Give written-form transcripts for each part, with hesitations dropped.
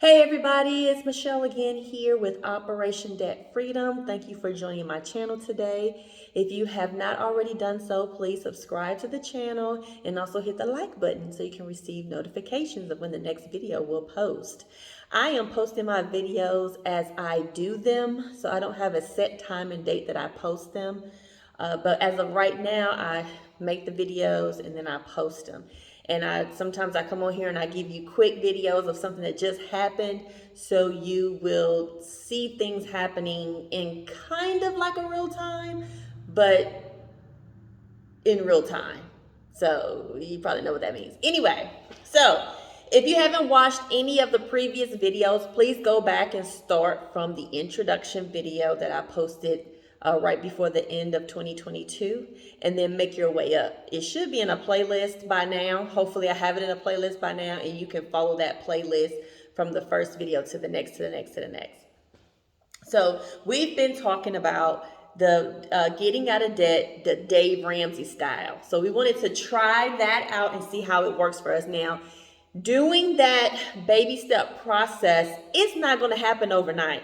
Hey everybody, it's Michelle again here with Operation Debt Freedom. Thank you for joining my channel today. If you have not already done so, please subscribe to the channel and also hit the like button so you can receive notifications of when the next video will post. I am posting my videos as I do them, so I don't have a set time and date that I post them. But as of right now, I make the videos and then I post them. And sometimes I come on here and I give you quick videos of something that just happened, so you will see things happening in kind of like a real time, but in real time. So you probably know what that means. Anyway, so if you haven't watched any of the previous videos, please go back and start from the introduction video that I posted right before the end of 2022, and then make your way up. It should be in a playlist by now. Hopefully I have it in a playlist by now, and you can follow that playlist from the first video to the next, to the next, to the next. So we've been talking about the getting out of debt, the Dave Ramsey style. So we wanted to try that out and see how it works for us. Now, doing that baby step process is not going to happen overnight.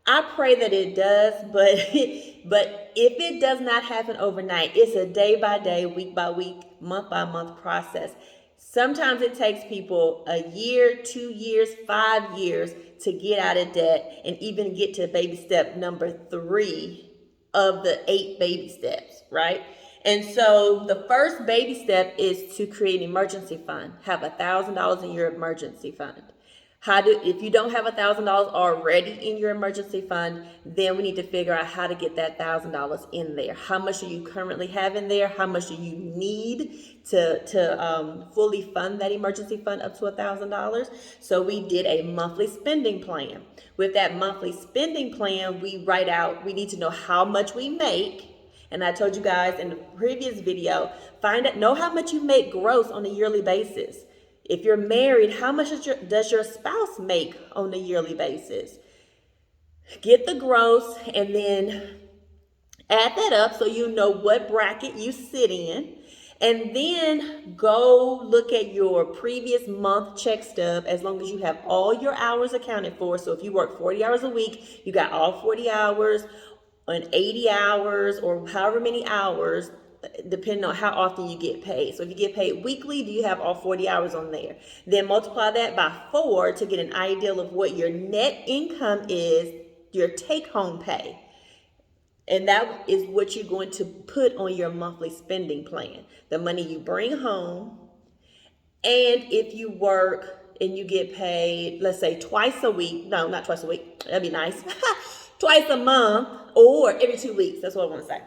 I pray that it does, but but if it does not happen overnight, it's a day by day, week by week, month by month process. Sometimes it takes people a year, 2 years, 5 years to get out of debt and even get to baby step number 3 of the 8 baby steps, right? And so the first baby step is to create an emergency fund. Have $1,000 in your emergency fund. If you don't have $1,000 already in your emergency fund, then we need to figure out how to get that $1,000 in there. How much do you currently have in there? How much do you need to fully fund that emergency fund up to $1,000? So we did a monthly spending plan. With that monthly spending plan, we need to know how much we make. And I told you guys in the previous video, know how much you make gross on a yearly basis. If you're married, how much does your spouse make on a yearly basis? Get the gross and then add that up so you know what bracket you sit in. And then go look at your previous month check stub as long as you have all your hours accounted for. So if you work 40 hours a week, you got all 40 hours, on 80 hours, or however many hours, depending on how often you get paid. So if you get paid weekly, do you have all 40 hours on there? Then multiply that by 4 to get an idea of what your net income is, your take-home pay. And that is what you're going to put on your monthly spending plan. The money you bring home, and if you work and you get paid, let's say twice a week, no, not twice a week, that'd be nice, twice a month, or every 2 weeks, that's what I want to say.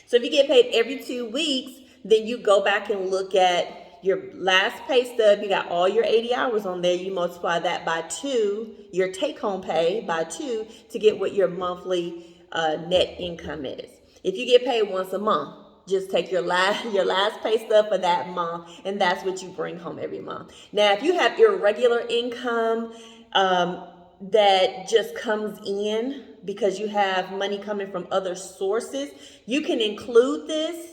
So if you get paid every 2 weeks, then you go back and look at your last pay stub. You got all your 80 hours on there. You multiply that by 2, your take-home pay by 2, to get what your monthly net income is. If you get paid once a month, just take your last pay stub for that month, and that's what you bring home every month. Now, if you have irregular income that just comes in because you have money coming from other sources, you can include this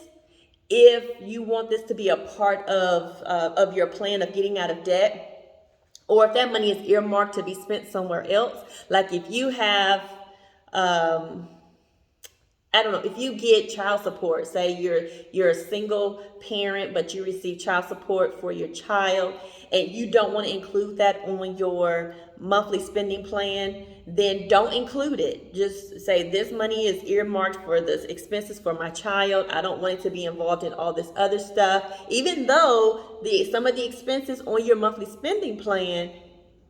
if you want this to be a part of your plan of getting out of debt, or if that money is earmarked to be spent somewhere else. Like if you have I don't know, if you get child support, say you're a single parent, but you receive child support for your child, and you don't want to include that on your monthly spending plan, then don't include it. Just say, this money is earmarked for this expenses for my child. I don't want it to be involved in all this other stuff, even though some of the expenses on your monthly spending plan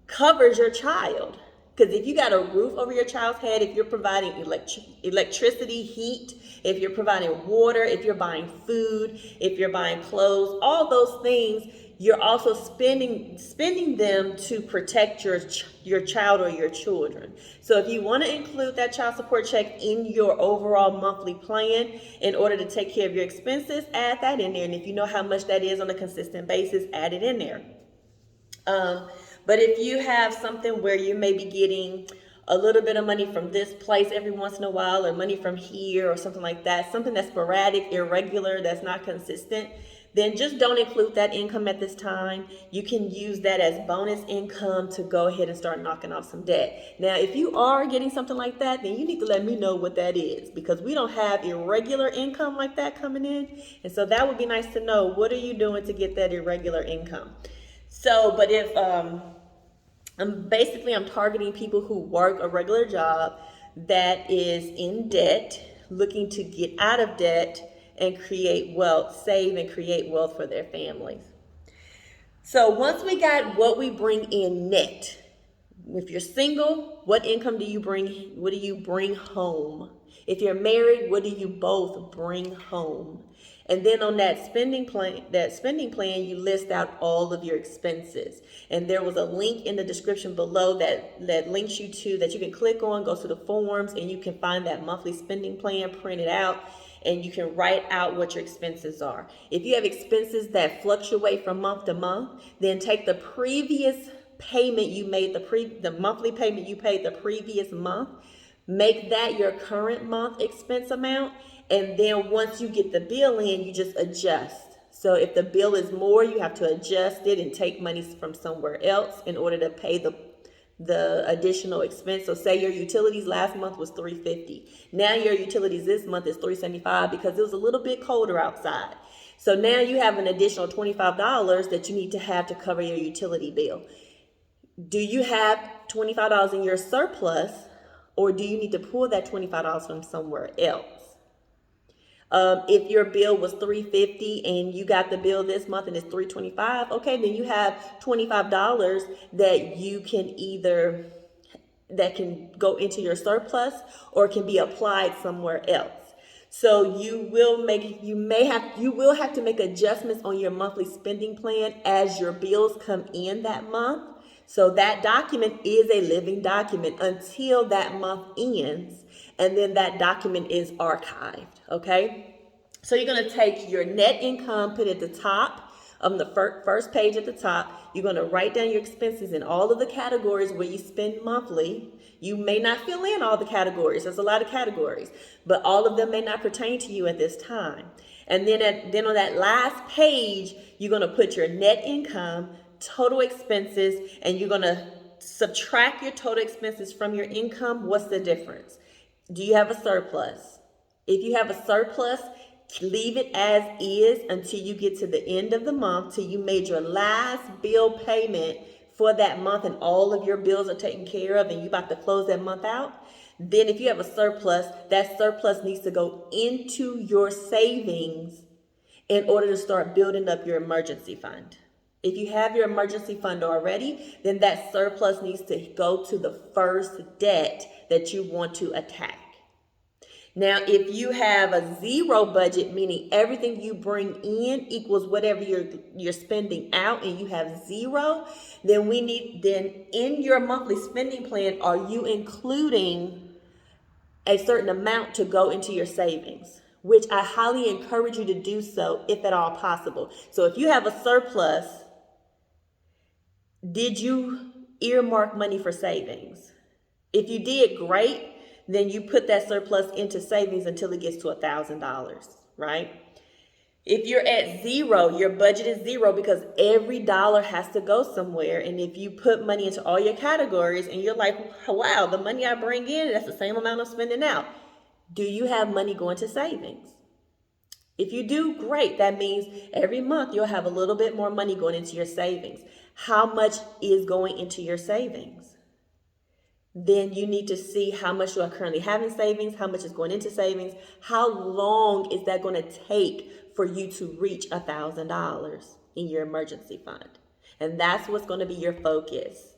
covers your child. Because if you got a roof over your child's head, if you're providing electricity, heat, if you're providing water, if you're buying food, if you're buying clothes, all those things, you're also spending them to protect your child or your children. So if you want to include that child support check in your overall monthly plan in order to take care of your expenses, add that in there. And if you know how much that is on a consistent basis, add it in there. But if you have something where you may be getting a little bit of money from this place every once in a while, or money from here or something like that, something that's sporadic, irregular, that's not consistent, then just don't include that income at this time. You can use that as bonus income to go ahead and start knocking off some debt. Now, if you are getting something like that, then you need to let me know what that is, because we don't have irregular income like that coming in. And so that would be nice to know. What are you doing to get that irregular income? So, but if I'm targeting people who work a regular job that is in debt, looking to get out of debt and create wealth, save and create wealth for their families. So once we got what we bring in net, if you're single, what income do you bring? What do you bring home? If you're married, what do you both bring home? And then on that spending plan, you list out all of your expenses. And there was a link in the description below that links you to, that you can click on, go to the forms, and you can find that monthly spending plan, print it out, and you can write out what your expenses are. If you have expenses that fluctuate from month to month, then take the previous payment you made, the monthly payment you paid the previous month, make that your current month expense amount, and then once you get the bill in, you just adjust. So if the bill is more, you have to adjust it and take money from somewhere else in order to pay the additional expense. So say your utilities last month was $350. Now your utilities this month is $375 because it was a little bit colder outside. So now you have an additional $25 that you need to have to cover your utility bill. Do you have $25 in your surplus, or do you need to pull that $25 from somewhere else? If your bill was $350 and you got the bill this month and it's $325, okay, then you have $25 that you can that can go into your surplus or can be applied somewhere else. So you will have to make adjustments on your monthly spending plan as your bills come in that month. So that document is a living document until that month ends, and then that document is archived, okay? So you're gonna take your net income, put it at the top of the first page at the top. You're gonna write down your expenses in all of the categories where you spend monthly. You may not fill in all the categories. There's a lot of categories, but all of them may not pertain to you at this time. And then on that last page, you're gonna put your net income, total expenses, and you're going to subtract your total expenses from your income. What's the difference? Do you have a surplus? If you have a surplus, leave it as is until you get to the end of the month, till you made your last bill payment for that month and all of your bills are taken care of and you're about to close that month out. Then if you have a surplus, that surplus needs to go into your savings in order to start building up your emergency fund. If you have your emergency fund already, then that surplus needs to go to the first debt that you want to attack. Now, if you have a zero budget, meaning everything you bring in equals whatever you're spending out, and you have zero, then in your monthly spending plan, are you including a certain amount to go into your savings? Which I highly encourage you to do so if at all possible. So if you have a surplus, did you earmark money for savings? If you did, great. Then you put that surplus into savings until it gets to $1,000, right? If you're at zero, your budget is zero because every dollar has to go somewhere. And if you put money into all your categories and you're like, wow, the money I bring in, that's the same amount I'm spending out. Do you have money going to savings? If you do, great. That means every month you'll have a little bit more money going into your savings. How much is going into your savings? Then you need to see how much you are currently having savings, how much is going into savings, how long is that going to take for you to reach $1,000 in your emergency fund. And that's what's going to be your focus.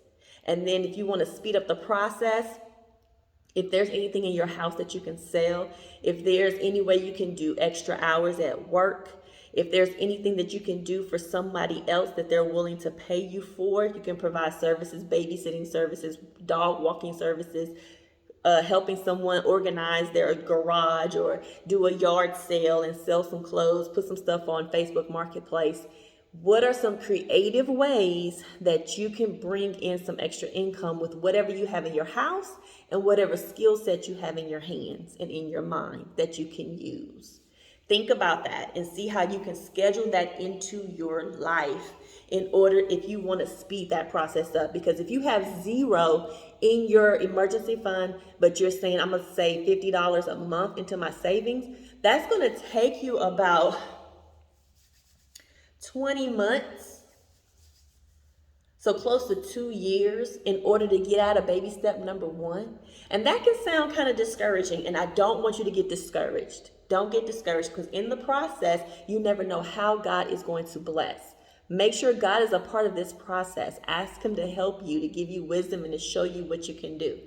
And then if you want to speed up the process, if there's anything in your house that you can sell, if there's any way you can do extra hours at work, if there's anything that you can do for somebody else that they're willing to pay you for, you can provide services, babysitting services, dog walking services, helping someone organize their garage or do a yard sale and sell some clothes, put some stuff on Facebook Marketplace. What are some creative ways that you can bring in some extra income with whatever you have in your house and whatever skill set you have in your hands and in your mind that you can use? Think about that and see how you can schedule that into your life in order if you want to speed that process up. Because if you have zero in your emergency fund, but you're saying, I'm going to save $50 a month into my savings, that's going to take you about 20 months, so close to 2 years, in order to get out of baby step number one. And that can sound kind of discouraging, and I don't want you to get discouraged. Don't get discouraged, because in the process, you never know how God is going to bless. Make sure God is a part of this process. Ask him to help you, to give you wisdom, and to show you what you can do.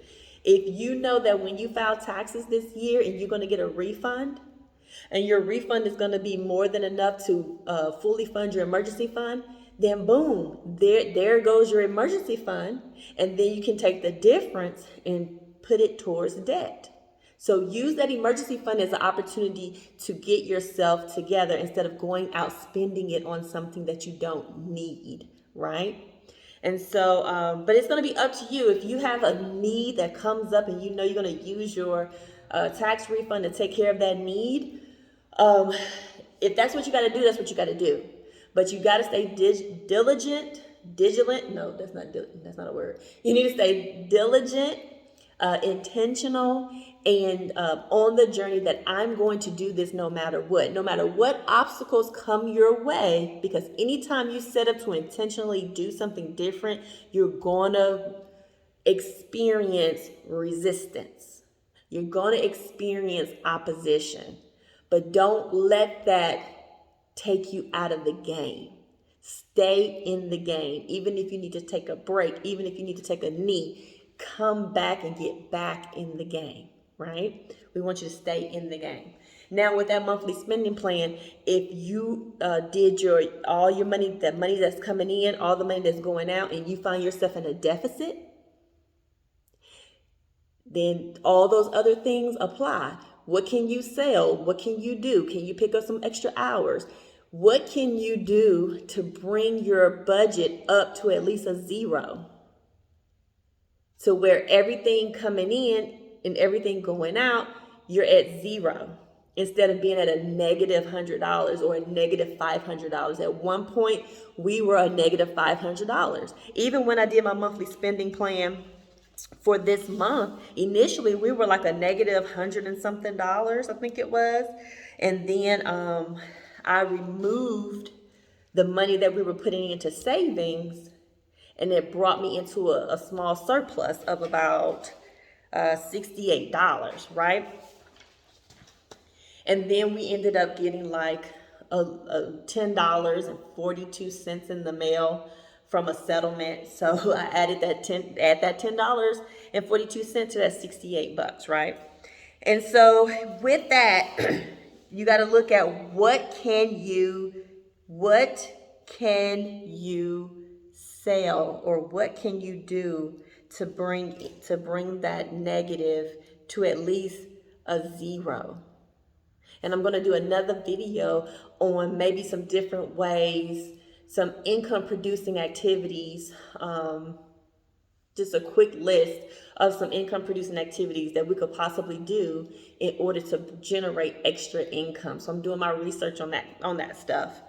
If you know that when you file taxes this year and you're going to get a refund, and your refund is going to be more than enough to fully fund your emergency fund, then boom, there goes your emergency fund, and then you can take the difference and put it towards debt. So use that emergency fund as an opportunity to get yourself together instead of going out spending it on something that you don't need, right? And so, but it's going to be up to you. If you have a need that comes up and you know you're going to use your tax refund to take care of that need, if that's what you got to do, that's what you got to do. But you got to stay vigilant. No, that's not a word. You need to stay diligent, intentional, and on the journey that I'm going to do this no matter what obstacles come your way, because anytime you set up to intentionally do something different, you're going to experience resistance. You're going to experience opposition, but don't let that take you out of the game. Stay in the game. Even if you need to take a break, even if you need to take a knee, come back and get back in the game, right? We want you to stay in the game. Now, with that monthly spending plan, if you did all your money, that money that's coming in, all the money that's going out, and you find yourself in a deficit, then all those other things apply. What can you sell? What can you do? Can you pick up some extra hours? What can you do to bring your budget up to at least a zero? So where everything coming in and everything going out, you're at zero. Instead of being at a negative $100 or a negative $500. At one point, we were a negative $500. Even when I did my monthly spending plan for this month, initially we were like a negative $100 and something, I think it was. And then I removed the money that we were putting into savings, and it brought me into a small surplus of about $68, right? And then we ended up getting like a $10.42 in the mail from a settlement. So I added that $10.42 to that $68, right? And so with that, you got to look at what can you sell, or what can you do to bring that negative to at least a zero. And I'm going to do another video on maybe some different ways, some income producing activities, just a quick list of some income producing activities that we could possibly do in order to generate extra income. So I'm doing my research on that stuff,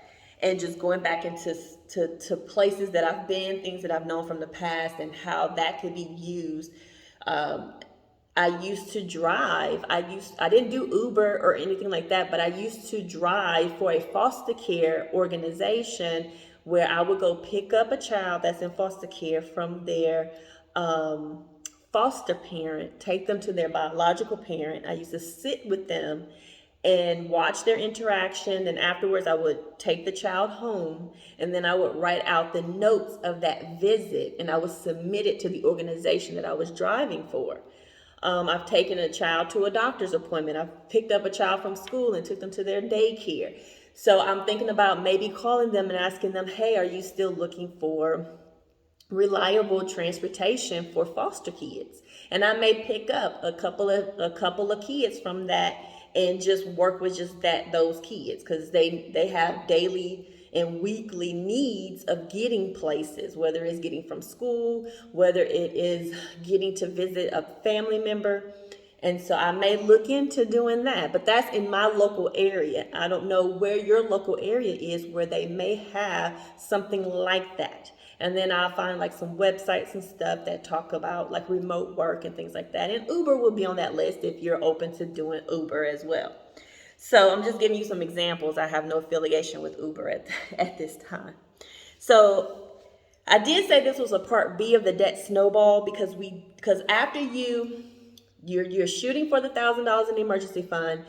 and just going back into to places that I've been, things that I've known from the past, and how that could be used. I used to drive. I didn't do Uber or anything like that, but I used to drive for a foster care organization where I would go pick up a child that's in foster care from their foster parent, take them to their biological parent. I used to sit with them and watch their interaction. And afterwards, I would take the child home, and then I would write out the notes of that visit, and I would submit it to the organization that I was driving for. I've taken a child to a doctor's appointment. I've picked up a child from school and took them to their daycare. So I'm thinking about maybe calling them and asking them, hey, are you still looking for reliable transportation for foster kids? And I may pick up a couple of kids from that and just work with just those kids, because they have daily and weekly needs of getting places, whether it's getting from school, whether it is getting to visit a family member. And so I may look into doing that, but that's in my local area. I don't know where your local area is where they may have something like that. And then I'll find like some websites and stuff that talk about like remote work and things like that. And Uber will be on that list if you're open to doing Uber as well. So I'm just giving you some examples. I have no affiliation with Uber at this time. So I did say this was a part B of the debt snowball because after you're shooting for the $1,000 in the emergency fund.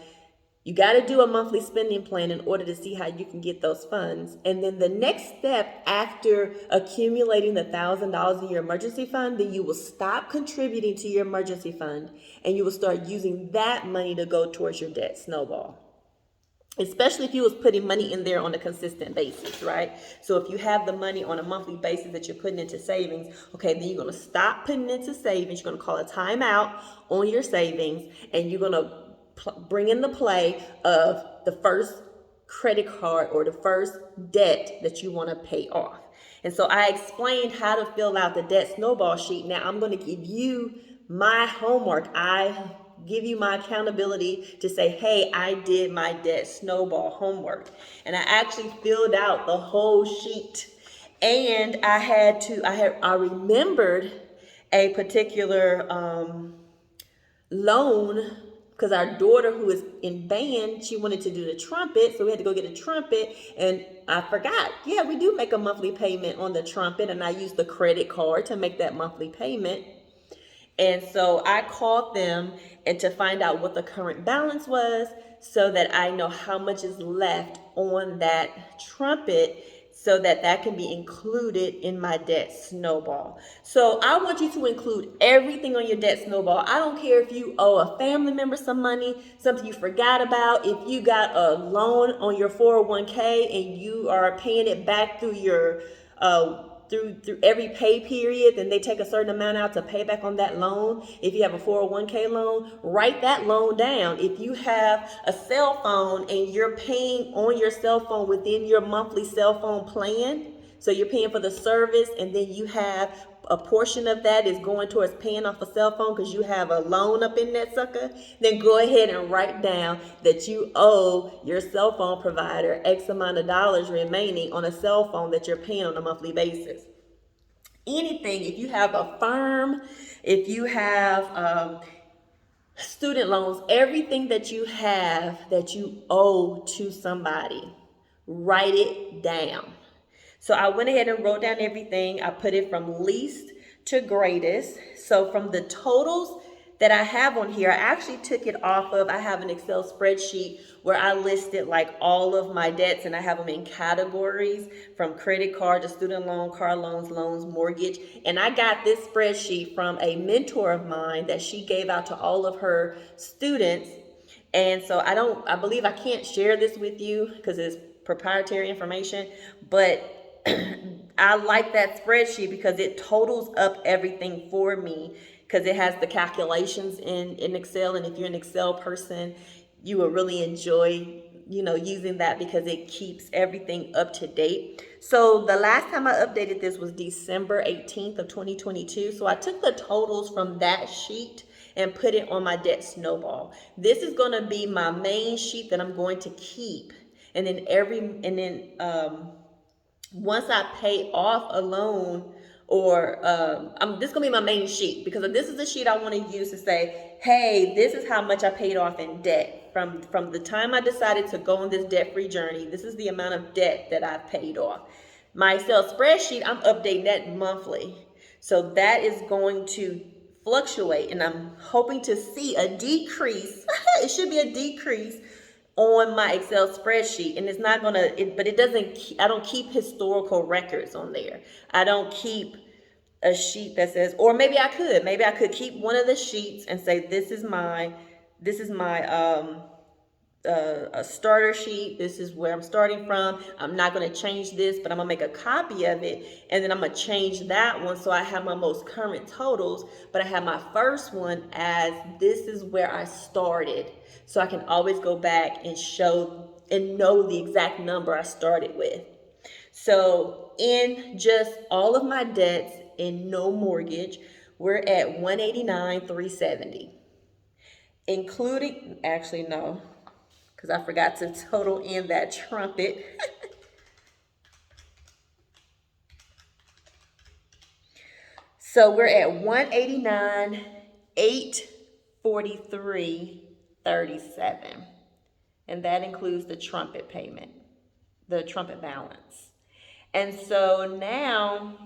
You got to do a monthly spending plan in order to see how you can get those funds. And then the next step after accumulating the $1,000 in your emergency fund, then you will stop contributing to your emergency fund and you will start using that money to go towards your debt snowball. Especially if you was putting money in there on a consistent basis, right? So if you have the money on a monthly basis that you're putting into savings, okay, then you're going to stop putting into savings. You're going to call a timeout on your savings, and you're going to bring in the play of the first credit card or the first debt that you want to pay off. And so I explained how to fill out the debt snowball sheet. Now I'm going to give you my homework. I give you my accountability to say, hey, I did my debt snowball homework. And I actually filled out the whole sheet. And I remembered a particular loan because our daughter who is in band, she wanted to do the trumpet. So we had to go get a trumpet. And I forgot, yeah, we do make a monthly payment on the trumpet. And I used the credit card to make that monthly payment. And so I called them and to find out what the current balance was so that I know how much is left on that trumpet so that that can be included in my debt snowball. So I want you to include everything on your debt snowball. I don't care if you owe a family member some money, something you forgot about, if you got a loan on your 401k and you are paying it back through your through every pay period, then they take a certain amount out to pay back on that loan. If you have a 401k loan, write that loan down. If you have a cell phone and you're paying on your cell phone within your monthly cell phone plan, so you're paying for the service and then you have a portion of that is going towards paying off a cell phone because you have a loan up in that sucker, then go ahead and write down that you owe your cell phone provider X amount of dollars remaining on a cell phone that you're paying on a monthly basis. Anything, if you have a firm, if you have student loans, everything that you have that you owe to somebody, write it down. So I went ahead and wrote down everything. I put it from least to greatest. So from the totals that I have on here, I actually took it off of, I have an Excel spreadsheet where I listed like all of my debts and I have them in categories from credit card to student loan, car loans, mortgage. And I got this spreadsheet from a mentor of mine that she gave out to all of her students. And so I believe I can't share this with you because it's proprietary information, but I like that spreadsheet because it totals up everything for me because it has the calculations in Excel. And if you're an Excel person, you will really enjoy, using that because it keeps everything up to date. So the last time I updated this was December 18th of 2022. So I took the totals from that sheet and put it on my debt snowball. This is going to be my main sheet that I'm going to keep. And then once I pay off a loan, or this is gonna be my main sheet because this is the sheet I want to use to say, hey, this is how much I paid off in debt from the time I decided to go on this debt-free journey. This is the amount of debt that I've paid off. My Excel spreadsheet, I'm updating that monthly, so that is going to fluctuate, and I'm hoping to see a decrease. It should be a decrease on my Excel spreadsheet, and it's not gonna, but it doesn't, I don't keep historical records on there. I don't keep a sheet that says, or maybe I could keep one of the sheets and say, this is my a starter sheet. This is where I'm starting from. I'm not going to change this, but I'm going to make a copy of it. And then I'm going to change that one so I have my most current totals. But I have my first one as this is where I started. So I can always go back and show and know the exact number I started with. So in just all of my debts and no mortgage, we're at $189,370. including, actually, no, because I forgot to total in that trumpet. So we're at 189, 843.37. And that includes the trumpet payment, the trumpet balance. And so now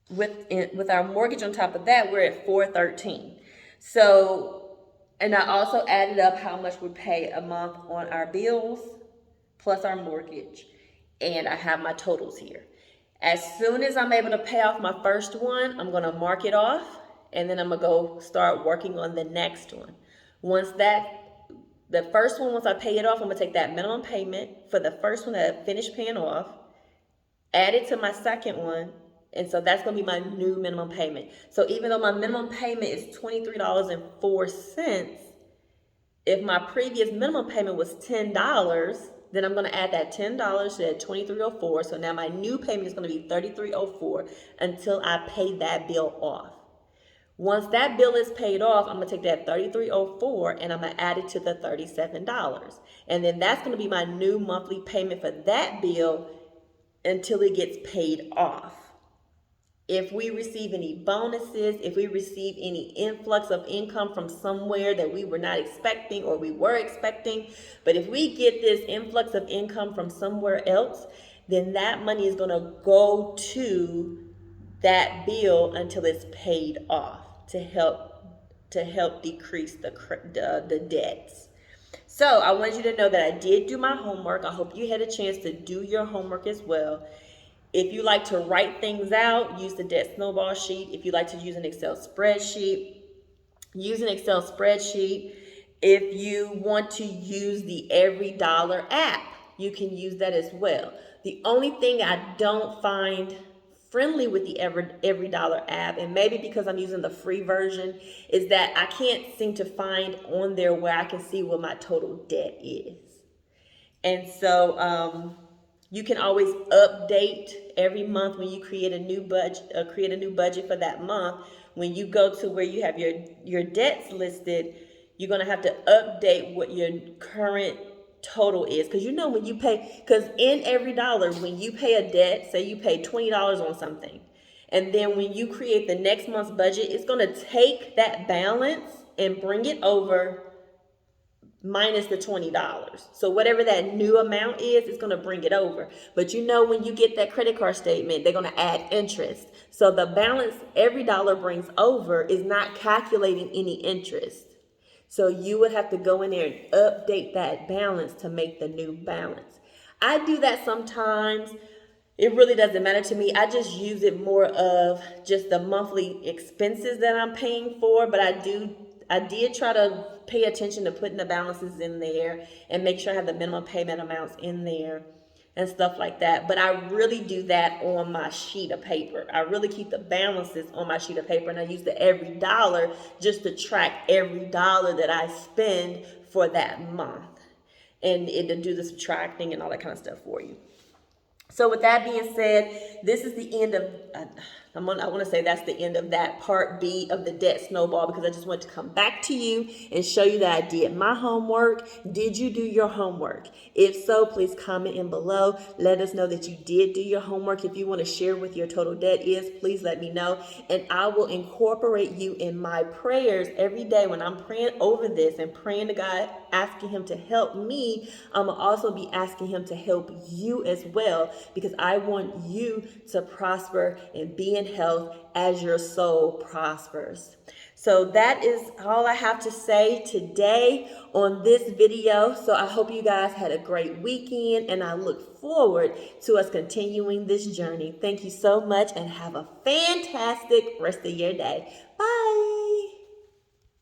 with our mortgage on top of that, we're at 413. So, and I also added up how much we pay a month on our bills plus our mortgage, and I have my totals here. As soon as I'm able to pay off my first one, I'm going to mark it off, and then I'm going to go start working on the next one. Once I pay it off, I'm going to take that minimum payment for the first one that I finished paying off, add it to my second one, and so that's going to be my new minimum payment. So even though my minimum payment is $23.04, if my previous minimum payment was $10, then I'm going to add that $10 to that $23.04. So now my new payment is going to be $33.04 until I pay that bill off. Once that bill is paid off, I'm going to take that $33.04 and I'm going to add it to the $37. And then that's going to be my new monthly payment for that bill until it gets paid off. If we receive any bonuses, if we receive any influx of income from somewhere that we were not expecting or we were expecting, but if we get this influx of income from somewhere else, then that money is going to go to that bill until it's paid off to help decrease the debts. So I wanted you to know that I did do my homework. I hope you had a chance to do your homework as well. If you like to write things out, use the debt snowball sheet. If you like to use an Excel spreadsheet, use an Excel spreadsheet. If you want to use the Every Dollar app, you can use that as well. The only thing I don't find friendly with the Every Dollar app, and maybe because I'm using the free version, is that I can't seem to find on there where I can see what my total debt is. And so you can always update every month when you create a new budget for that month. When you go to where you have your debts listed, you're going to have to update what your current total is. Because you know when you pay, because in Every Dollar, when you pay a debt, say you pay $20 on something, and then when you create the next month's budget, it's going to take that balance and bring it over minus the $20. So whatever that new amount is, it's going to bring it over. But you know when you get that credit card statement, they're going to add interest. So the balance Every Dollar brings over is not calculating any interest. So you would have to go in there and update that balance to make the new balance. I do that sometimes. It really doesn't matter to me. I just use it more of just the monthly expenses that I'm paying for, but I did try to pay attention to putting the balances in there and make sure I have the minimum payment amounts in there and stuff like that. But I really do that on my sheet of paper. I really keep the balances on my sheet of paper, and I use the Every Dollar just to track every dollar that I spend for that month. And it'll do the subtracting and all that kind of stuff for you. So with that being said, this is the end of, I want to say that's the end of that part B of the debt snowball, because I just want to come back to you and show you that I did my homework. Did you do your homework? If so, please comment in below. Let us know that you did do your homework. If you want to share what your total debt is, please let me know. And I will incorporate you in my prayers every day when I'm praying over this and praying to God, asking Him to help me. I'm going to also be asking Him to help you as well, because I want you to prosper and be in health as your soul prospers. So that is all I have to say today on this video. So I hope you guys had a great weekend, and I look forward to us continuing this journey. Thank you so much, and have a fantastic rest of your day. Bye.